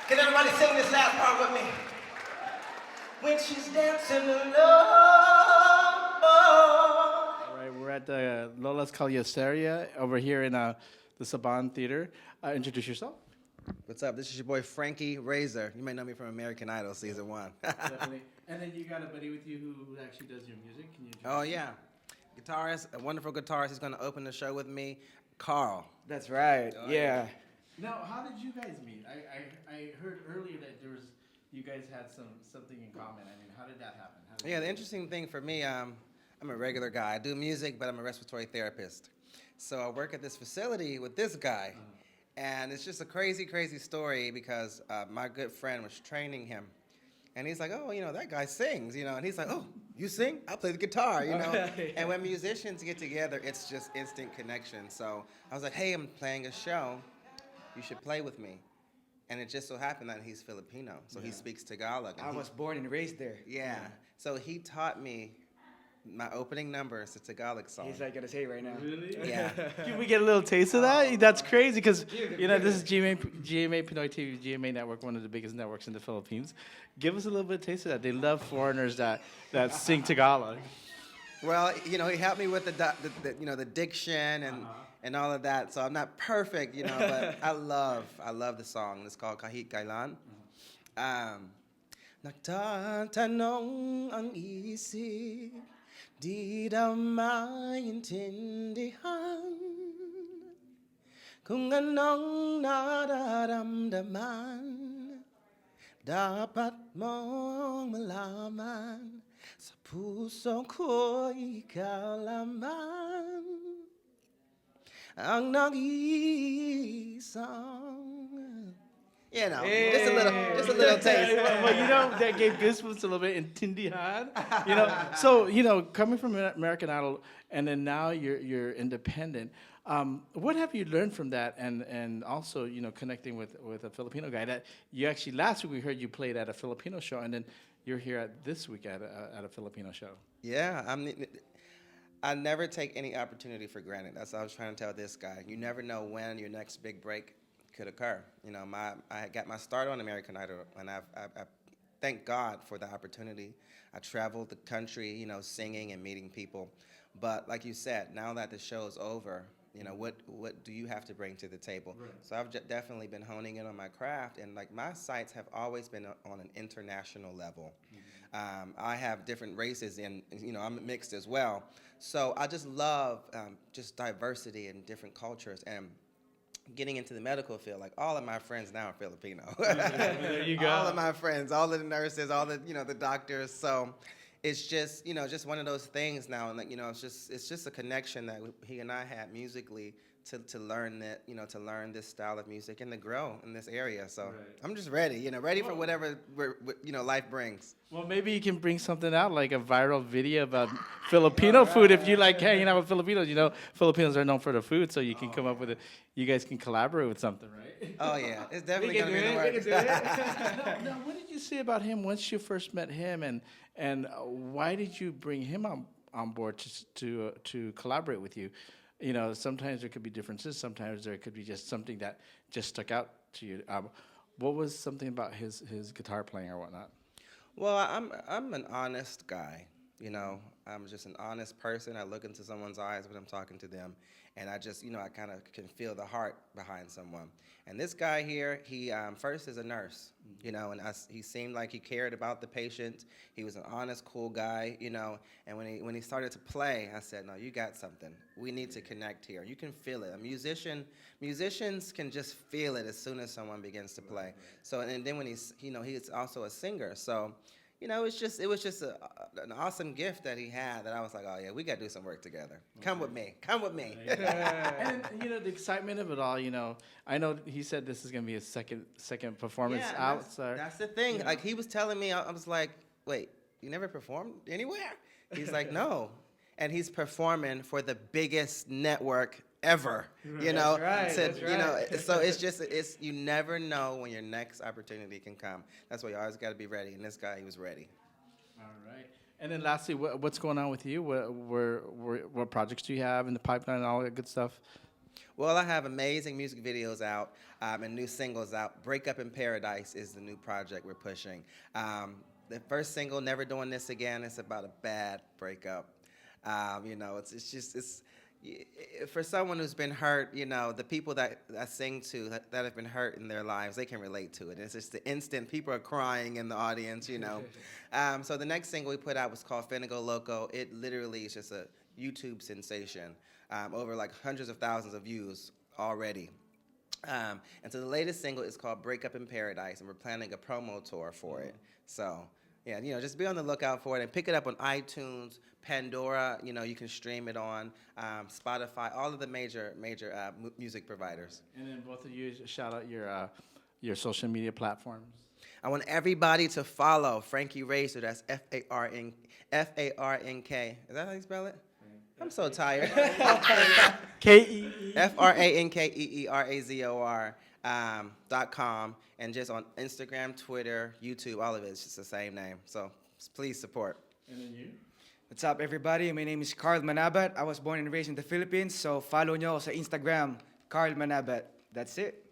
Can everybody sing this last part with me? When she's dancing alone. All right, we're at the Lolas Kalyeserye over here in the Saban Theatre. Introduce yourself. What's up? This is your boy Frankee Razor. You may know me from American Idol season 1. Definitely. And then you got a buddy with you who actually does your music. Can you? Oh yeah, guitarist, a wonderful guitarist. He's going to open the show with me, Carl. That's right. Oh, yeah. Now, how did you guys meet? I heard earlier that you guys had something in common. I mean, how did that happen? Yeah, the interesting thing for me, I'm a regular guy. I do music, but I'm a respiratory therapist. So I work at this facility with this guy. And it's just a crazy, crazy story because my good friend was training him. And he's like, oh, that guy sings, And he's like, oh, you sing? I'll play the guitar, Yeah. And when musicians get together, it's just instant connection. So I was like, hey, I'm playing a show. You should play with me. And it just so happened that he's Filipino, so he speaks Tagalog. I was born and raised there. Yeah. So he taught me my opening number is a Tagalog song. He's not gonna say it right now. Really? Yeah. Can we get a little taste of that? That's crazy because, this is GMA Pinoy TV, GMA Network, one of the biggest networks in the Philippines. Give us a little bit of taste of that. They love foreigners that sing Tagalog. Well, he helped me with the diction and all of that. So I'm not perfect, but I love the song. It's called Kahit Kailan. Nagtatanong ang isip, di daw maintindihan kung anong nararamdaman. Dapat mong malaman sa puso ko ikaw lamang ang nag-iisang. Just a little taste. Well, that gave goosebumps a little bit in Tindihan. So coming from American Idol, and then now you're independent. What have you learned from that, and also connecting with a Filipino guy that you actually last week we heard you played at a Filipino show, and then you're here this week at a Filipino show. Yeah, I never take any opportunity for granted. That's what I was trying to tell this guy. You never know when your next big break could occur. I got my start on American Idol, and I thank God for the opportunity. I traveled the country, singing and meeting people. But like you said, now that the show is over, what do you have to bring to the table? Right. So I've definitely been honing in on my craft, and my sights have always been on an international level. Mm-hmm. I have different races, and I'm mixed as well. So I just love just diversity and different cultures, and getting into the medical field, all of my friends now are Filipino. There you go. All of my friends, all of the nurses, all the the doctors. So it's just just one of those things now, and it's just a connection that he and I had musically to learn that to learn this style of music and to grow in this area. So right. I'm just ready, ready for whatever life brings. Well, maybe you can bring something out like a viral video about Filipino food if you like hanging out with Filipinos. Filipinos are known for the food, so you can come up with it. You guys can collaborate with something, right? Oh yeah, it's definitely gonna be in the works. Now, what did you say about him once you first met him, and why did you bring him on board to collaborate with you? Sometimes there could be differences. Sometimes there could be just something that just stuck out to you. What was something about his guitar playing or whatnot? Well, I'm an honest guy. I'm just an honest person. I look into someone's eyes when I'm talking to them, and I just, I kind of can feel the heart behind someone. And this guy here, he first is a nurse, and he seemed like he cared about the patient. He was an honest, cool guy, And when he started to play, I said, no, you got something. We need to connect here. You can feel it. Musicians can just feel it as soon as someone begins to play. So, and then when he's also a singer. So, it was just an awesome gift that he had that I was like, oh yeah, we got to do some work together. Come with me. And the excitement of it all, I know he said this is going to be his second performance out. That's the thing. Like he was telling me, I was like, wait, you never performed anywhere? He's like, no. And he's performing for the biggest network ever, That's right. So it's you never know when your next opportunity can come. That's why you always got to be ready. And this guy, he was ready. All right. And then lastly, what's going on with you? What projects do you have in the pipeline and all that good stuff? Well, I have amazing music videos out and new singles out. Break Up in Paradise is the new project we're pushing. The first single, Never Doing This Again, it's about a bad breakup. You know, for someone who's been hurt, you know, the people that I sing to that have been hurt in their lives, they can relate to it. It's just the instant, people are crying in the audience, you know. So the next single we put out was called Finna Loco. It literally is just a YouTube sensation, over like hundreds of thousands of views already. And so the latest single is called Break Up in Paradise, and we're planning a promo tour for it. So, yeah, you know, just be on the lookout for it and pick it up on iTunes, Pandora. You know, you can stream it on Spotify, all of the major music providers. And then both of you shout out your social media platforms. I want everybody to follow Frankee Racer. That's F-A-R-N-K. Is that how you spell it? I'm so tired. K-E-E. FrankeeRazor.com, and just on Instagram, Twitter, YouTube, all of it. It's just the same name. So please support. And then you? What's up, everybody? My name is Carl Manabat. I was born and raised in the Philippines, so follow nyo ako sa Instagram, Carl Manabat. That's it.